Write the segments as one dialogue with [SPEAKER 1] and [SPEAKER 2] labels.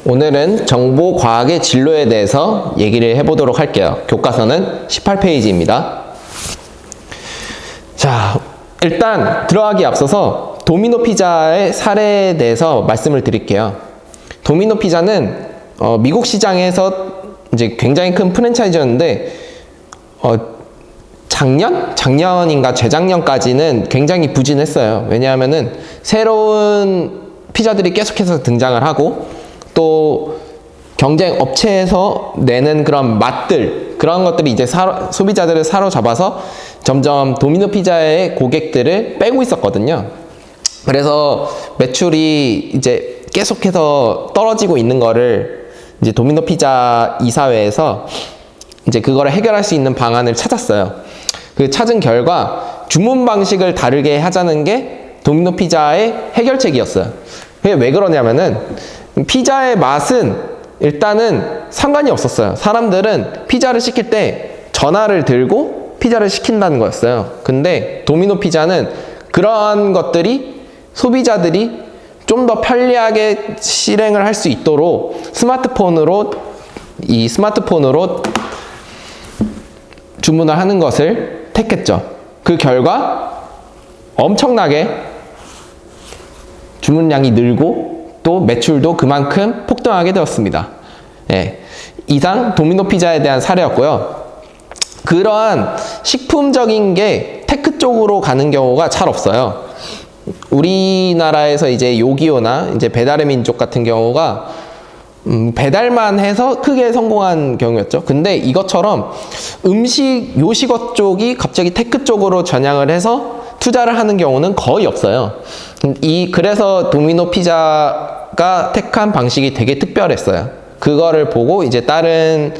[SPEAKER 1] 오늘은 정보과학의 진로에 대해서 얘기를 해보도록 할게요. 교과서는 18페이지입니다. 자, 일단 들어가기 앞서서 도미노 피자의 사례에 대해서 말씀을 드릴게요. 도미노 피자는 미국 시장에서 이제 굉장히 큰 프랜차이즈였는데 작년인가 재작년까지는 굉장히 부진했어요. 왜냐하면은 새로운 피자들이 계속해서 등장을 하고 또 경쟁 업체에서 내는 그런 맛들, 그런 것들이 이제 소비자들을 사로잡아서 점점 도미노 피자의 고객들을 빼고 있었거든요. 그래서 매출이 이제 계속해서 떨어지고 있는 거를 이제 도미노 피자 이사회에서 이제 그거를 해결할 수 있는 방안을 찾았어요. 그 찾은 결과 주문 방식을 다르게 하자는 게 도미노 피자의 해결책이었어요. 그게 왜 그러냐면은 피자의 맛은 일단은 상관이 없었어요. 사람들은 피자를 시킬 때 전화를 들고 피자를 시킨다는 거였어요. 근데 도미노 피자는 그러한 것들이 소비자들이 좀 더 편리하게 실행을 할 수 있도록 스마트폰으로 주문을 하는 것을 택했죠. 그 결과 엄청나게 주문량이 늘고 또 매출도 그만큼 폭등하게 되었습니다. 예, 이상 도미노 피자에 대한 사례였고요. 그러한 식품적인 게 테크 쪽으로 가는 경우가 잘 없어요. 우리나라에서 이제 요기요나 이제 배달의 민족 같은 경우가 배달만 해서 크게 성공한 경우였죠. 근데 이것처럼 요식업 쪽이 갑자기 테크 쪽으로 전향을 해서 투자를 하는 경우는 거의 없어요. 그래서 도미노 피자가 택한 방식이 되게 특별했어요. 그거를 보고 이제 다른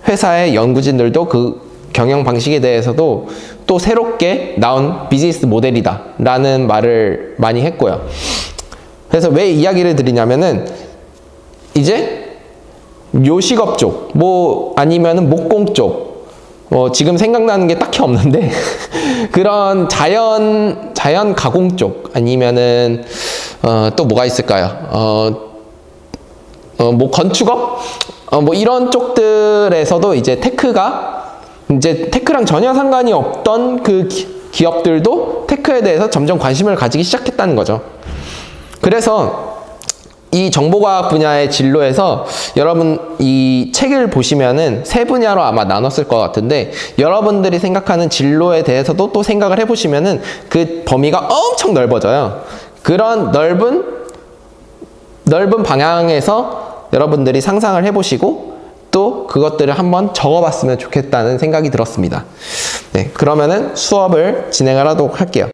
[SPEAKER 1] 회사의 연구진들도 그 경영 방식에 대해서도 또 새롭게 나온 비즈니스 모델이다 라는 말을 많이 했고요. 그래서 왜 이야기를 드리냐면은 이제 요식업 쪽, 아니면은 목공 쪽, 지금 생각나는 게 딱히 없는데 그런 자연 가공 쪽, 아니면은 또 뭐가 있을까요? 건축업? 이런 쪽들에서도 이제 테크랑 전혀 상관이 없던 그 기업들도 테크에 대해서 점점 관심을 가지기 시작했다는 거죠. 그래서 이 정보과학 분야의 진로에서 여러분 이 책을 보시면은 세 분야로 아마 나눴을 것 같은데 여러분들이 생각하는 진로에 대해서도 또 생각을 해보시면은 그 범위가 엄청 넓어져요. 그런 넓은 방향에서 여러분들이 상상을 해보시고 또 그것들을 한번 적어봤으면 좋겠다는 생각이 들었습니다. 네, 그러면은 수업을 진행을 하도록 할게요.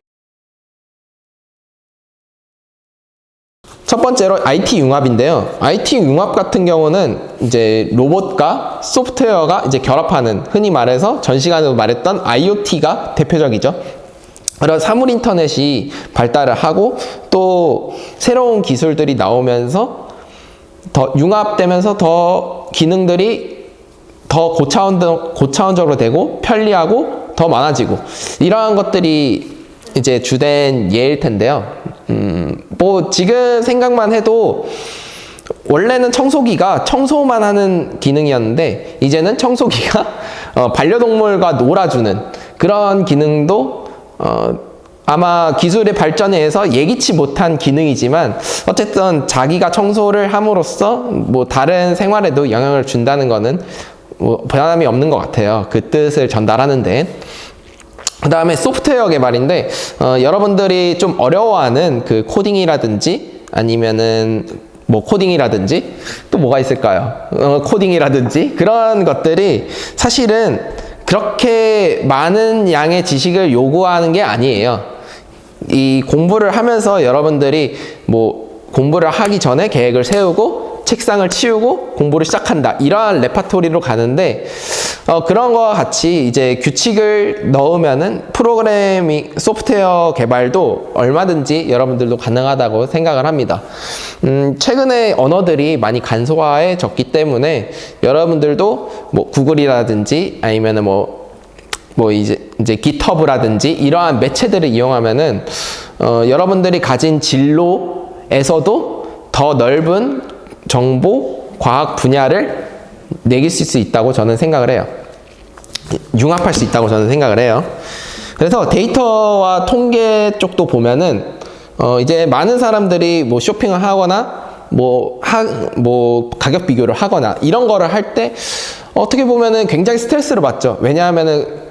[SPEAKER 1] 첫 번째로 IT 융합인데요. IT 융합 같은 경우는 이제 로봇과 소프트웨어가 이제 결합하는, 흔히 말해서 전 시간에도 말했던 IoT가 대표적이죠. 그런 사물 인터넷이 발달을 하고 또 새로운 기술들이 나오면서 더 융합되면서 더 기능들이 더 고차원적으로 되고 편리하고 더 많아지고 이러한 것들이 이제 주된 예일 텐데요. 지금 생각만 해도 원래는 청소기가 청소만 하는 기능이었는데 이제는 청소기가 반려동물과 놀아주는 그런 기능도 아마 기술의 발전에 의해서 예기치 못한 기능이지만 어쨌든 자기가 청소를 함으로써 다른 생활에도 영향을 준다는 거는 변함이 없는 것 같아요. 그 뜻을 전달하는데. 그 다음에 소프트웨어 개발인데 여러분들이 좀 어려워하는 그 코딩이라든지 아니면은 코딩이라든지 또 뭐가 있을까요? 코딩이라든지 그런 것들이 사실은 그렇게 많은 양의 지식을 요구하는 게 아니에요. 이 공부를 하면서 여러분들이 공부를 하기 전에 계획을 세우고 책상을 치우고 공부를 시작한다 이러한 레파토리로 가는데 그런 거와 같이 이제 규칙을 넣으면은 프로그래밍 소프트웨어 개발도 얼마든지 여러분들도 가능하다고 생각을 합니다. 최근에 언어들이 많이 간소화해졌기 때문에 여러분들도 뭐 구글이라든지 아니면은 이제 GitHub라든지 이러한 매체들을 이용하면은 여러분들이 가진 진로에서도 더 넓은 정보, 과학 분야를 내길 수 있다고 저는 생각을 해요. 융합할 수 있다고 저는 생각을 해요. 그래서 데이터와 통계 쪽도 보면은 이제 많은 사람들이 뭐 쇼핑을 하거나 뭐 가격 비교를 하거나 이런 거를 할 때 어떻게 보면은 굉장히 스트레스를 받죠. 왜냐하면은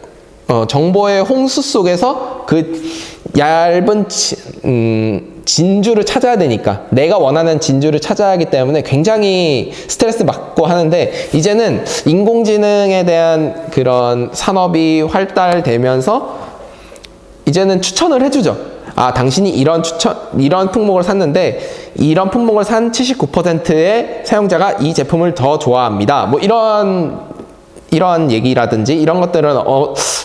[SPEAKER 1] 정보의 홍수 속에서 그 얇은 진주를 찾아야 되니까, 내가 원하는 진주를 찾아야 하기 때문에 굉장히 스트레스 받고 하는데, 이제는 인공지능에 대한 그런 산업이 활달되면서 이제는 추천을 해주죠. 당신이 이런 품목을 샀는데 이런 품목을 산 79%의 사용자가 이 제품을 더 좋아합니다. 뭐 이런 얘기라든지 이런 것들은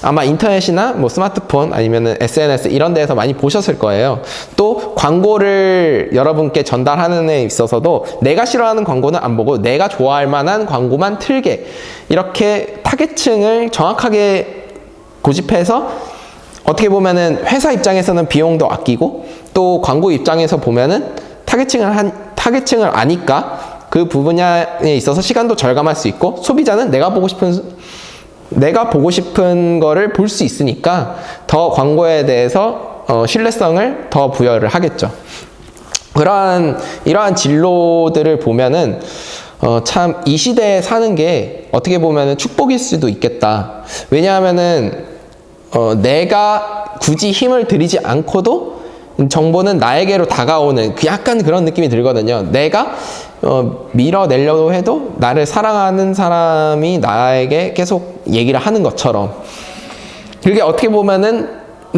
[SPEAKER 1] 아마 인터넷이나 뭐 스마트폰 아니면은 SNS 이런 데에서 많이 보셨을 거예요. 또 광고를 여러분께 전달하는 데 있어서도 내가 싫어하는 광고는 안 보고 내가 좋아할 만한 광고만 틀게, 이렇게 타겟층을 정확하게 고집해서 어떻게 보면은 회사 입장에서는 비용도 아끼고, 또 광고 입장에서 보면은 타겟층을 아니까 그 분야에 있어서 시간도 절감할 수 있고, 소비자는 내가 보고 싶은 거를 볼 수 있으니까 더 광고에 대해서 신뢰성을 더 부여를 하겠죠. 이러한 진로들을 보면은 참 이 시대에 사는 게 어떻게 보면은 축복일 수도 있겠다. 왜냐하면은 내가 굳이 힘을 들이지 않고도 정보는 나에게로 다가오는 약간 그런 느낌이 들거든요. 내가 밀어내려고 해도 나를 사랑하는 사람이 나에게 계속 얘기를 하는 것처럼, 그게 어떻게 보면은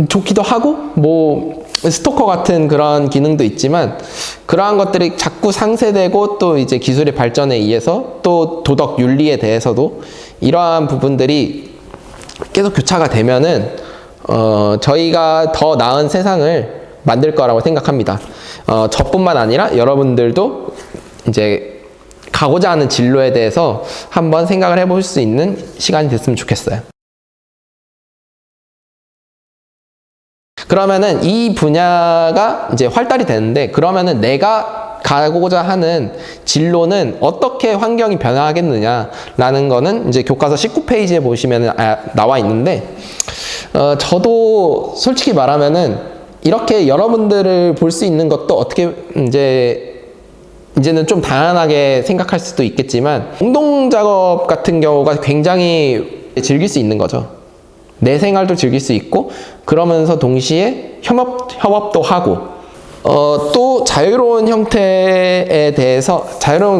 [SPEAKER 1] 좋기도 하고 뭐 스토커 같은 그런 기능도 있지만, 그러한 것들이 자꾸 상쇄되고 또 이제 기술의 발전에 의해서 또 도덕 윤리에 대해서도 이러한 부분들이 계속 교차가 되면은 저희가 더 나은 세상을 만들 거라고 생각합니다. 저뿐만 아니라 여러분들도 이제 가고자 하는 진로에 대해서 한번 생각을 해볼 수 있는 시간이 됐으면 좋겠어요. 그러면은 이 분야가 이제 활달이 되는데, 그러면은 내가 가고자 하는 진로는 어떻게 환경이 변화하겠느냐라는 거는 이제 교과서 19페이지에 보시면은 나와 있는데, 저도 솔직히 말하면은 이렇게 여러분들을 볼 수 있는 것도 어떻게 이제는 좀 다양하게 생각할 수도 있겠지만, 공동 작업 같은 경우가 굉장히 즐길 수 있는 거죠. 내 생활도 즐길 수 있고, 그러면서 동시에 협업도 하고, 또 자유로운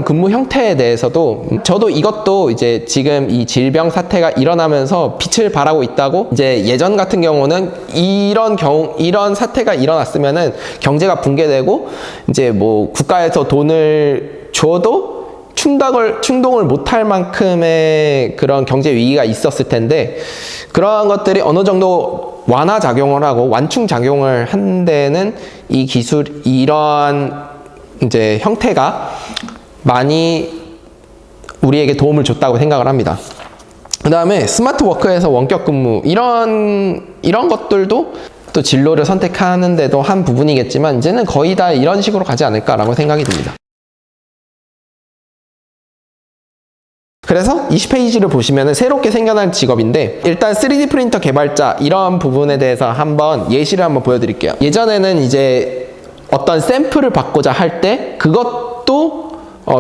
[SPEAKER 1] 근무 형태에 대해서도 저도 이것도 이제 지금 이 질병 사태가 일어나면서 빛을 발하고 있다고, 이제 예전 같은 경우는 이런 사태가 일어났으면은 경제가 붕괴되고 이제 뭐 국가에서 돈을 줘도 충동을 못할 만큼의 그런 경제 위기가 있었을 텐데, 그러한 것들이 어느 정도 완화 작용을 하고 완충 작용을 한 데는 이러한 이제 형태가 많이 우리에게 도움을 줬다고 생각을 합니다. 그 다음에 스마트 워크에서 원격 근무, 이런 것들도 또 진로를 선택하는 데도 한 부분이겠지만, 이제는 거의 다 이런 식으로 가지 않을까라고 생각이 듭니다. 그래서 20페이지를 보시면 새롭게 생겨난 직업인데, 일단 3D 프린터 개발자 이런 부분에 대해서 예시를 한번 보여드릴게요. 예전에는 이제 어떤 샘플을 받고자 할 때 그것도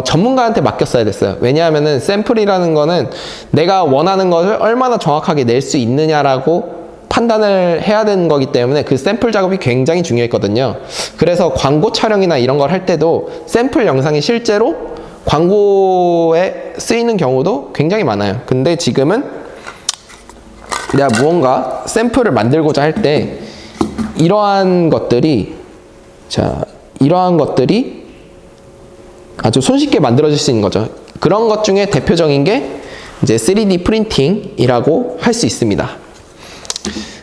[SPEAKER 1] 전문가한테 맡겼어야 됐어요. 왜냐하면은 샘플이라는 거는 내가 원하는 것을 얼마나 정확하게 낼 수 있느냐라고 판단을 해야 되는 거기 때문에 그 샘플 작업이 굉장히 중요했거든요. 그래서 광고 촬영이나 이런 걸 할 때도 샘플 영상이 실제로 광고에 쓰이는 경우도 굉장히 많아요. 근데 지금은 내가 무언가 샘플을 만들고자 할 때 이러한 것들이 아주 손쉽게 만들어질 수 있는 거죠. 그런 것 중에 대표적인 게 이제 3D 프린팅이라고 할 수 있습니다.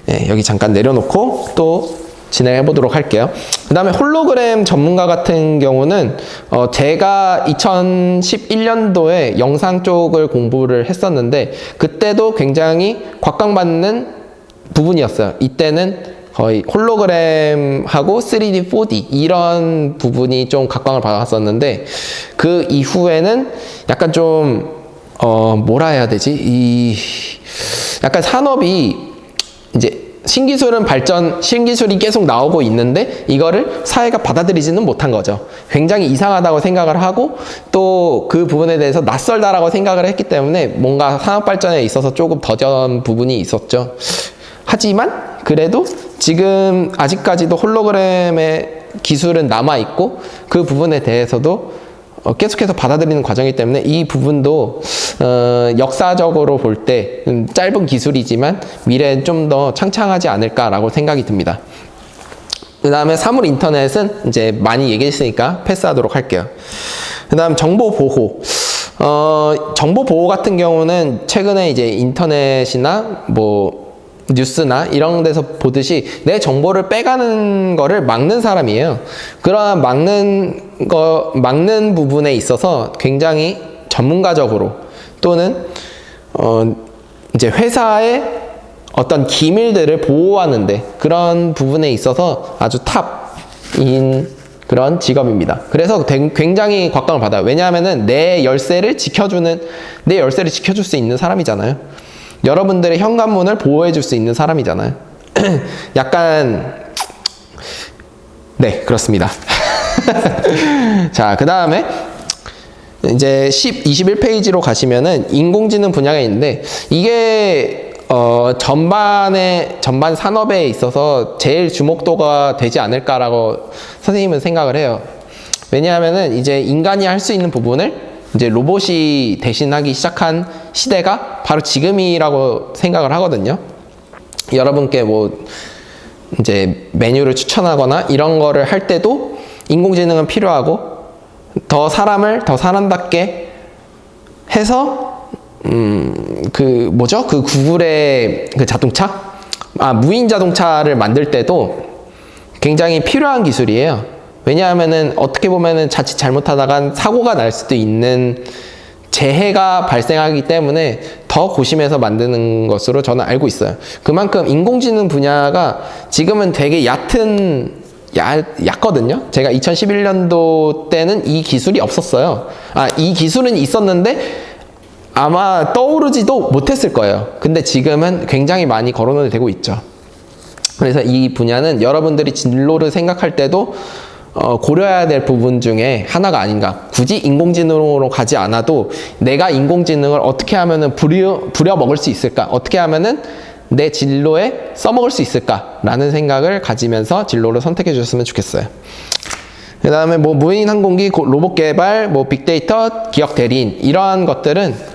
[SPEAKER 1] 네, 여기 잠깐 내려놓고 또 진행해 보도록 할게요. 그 다음에 홀로그램 전문가 같은 경우는 제가 2011년도에 영상 쪽을 공부를 했었는데 그때도 굉장히 곽광받는 부분이었어요. 이때는 거의 홀로그램하고 3D, 4D 이런 부분이 좀 각광을 받았었는데 그 이후에는 약간 좀 뭐라 해야 되지? 약간 산업이 이제 신기술이 계속 나오고 있는데 이거를 사회가 받아들이지는 못한 거죠. 굉장히 이상하다고 생각을 하고 또 그 부분에 대해서 낯설다라고 생각을 했기 때문에 뭔가 산업 발전에 있어서 조금 더전 부분이 있었죠. 하지만 그래도 지금 아직까지도 홀로그램의 기술은 남아있고 그 부분에 대해서도 계속해서 받아들이는 과정이기 때문에 이 부분도 역사적으로 볼 때 짧은 기술이지만 미래엔 좀 더 창창하지 않을까라고 생각이 듭니다. 그 다음에 사물 인터넷은 이제 많이 얘기했으니까 패스하도록 할게요. 그 다음 정보 보호. 정보 보호 같은 경우는 최근에 이제 인터넷이나 뭐 뉴스나 이런 데서 보듯이 내 정보를 빼가는 거를 막는 사람이에요. 그러한 막는 부분에 있어서 굉장히 전문가적으로 또는 이제 회사의 어떤 기밀들을 보호하는데 그런 부분에 있어서 아주 탑인 그런 직업입니다. 그래서 굉장히 곽광을 받아요. 왜냐하면은 내 열쇠를 지켜줄 수 있는 사람이잖아요. 여러분들의 현관문을 보호해줄 수 있는 사람이잖아요. 약간 네, 그렇습니다. 자, 그 다음에 이제 21페이지로 가시면은 인공지능 분야가 있는데 이게 전반 산업에 있어서 제일 주목도가 되지 않을까라고 선생님은 생각을 해요. 왜냐하면은 이제 인간이 할 수 있는 부분을 이제 로봇이 대신하기 시작한 시대가 바로 지금이라고 생각을 하거든요. 여러분께 뭐 이제 메뉴를 추천하거나 이런 거를 할 때도 인공지능은 필요하고 더 사람답게 해서 그 구글의 그 자동차? 무인 자동차를 만들 때도 굉장히 필요한 기술이에요. 왜냐하면은 어떻게 보면은 자칫 잘못하다간 사고가 날 수도 있는 재해가 발생하기 때문에 더 고심해서 만드는 것으로 저는 알고 있어요. 그만큼 인공지능 분야가 지금은 되게 얕거든요. 제가 2011년도 때는 이 기술이 없었어요. 이 기술은 있었는데 아마 떠오르지도 못했을 거예요. 근데 지금은 굉장히 많이 거론이 되고 있죠. 그래서 이 분야는 여러분들이 진로를 생각할 때도 고려해야 될 부분 중에 하나가 아닌가. 굳이 인공지능으로 가지 않아도 내가 인공지능을 어떻게 하면은 부려 먹을 수 있을까? 어떻게 하면은 내 진로에 써먹을 수 있을까라는 생각을 가지면서 진로를 선택해 주셨으면 좋겠어요. 그 다음에 뭐 무인 항공기, 로봇 개발, 뭐 빅데이터, 기억 대리인 이러한 것들은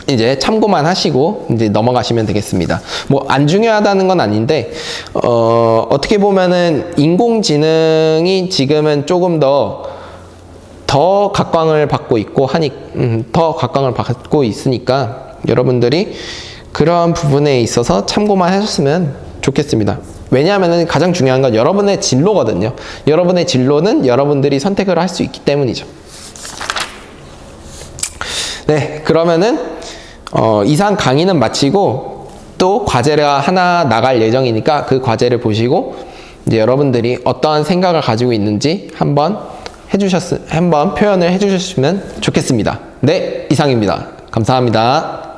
[SPEAKER 1] 이제 참고만 하시고 이제 넘어가시면 되겠습니다. 뭐 안 중요하다는 건 아닌데 어떻게 보면은 인공지능이 지금은 조금 더 각광을 받고 있고 더 각광을 받고 있으니까 여러분들이 그런 부분에 있어서 참고만 하셨으면 좋겠습니다. 왜냐하면 가장 중요한 건 여러분의 진로거든요. 여러분의 진로는 여러분들이 선택을 할 수 있기 때문이죠. 네, 그러면은 이상 강의는 마치고 또 과제가 하나 나갈 예정이니까 그 과제를 보시고 이제 여러분들이 어떠한 생각을 가지고 있는지 한번 표현을 해주셨으면 좋겠습니다. 네, 이상입니다. 감사합니다.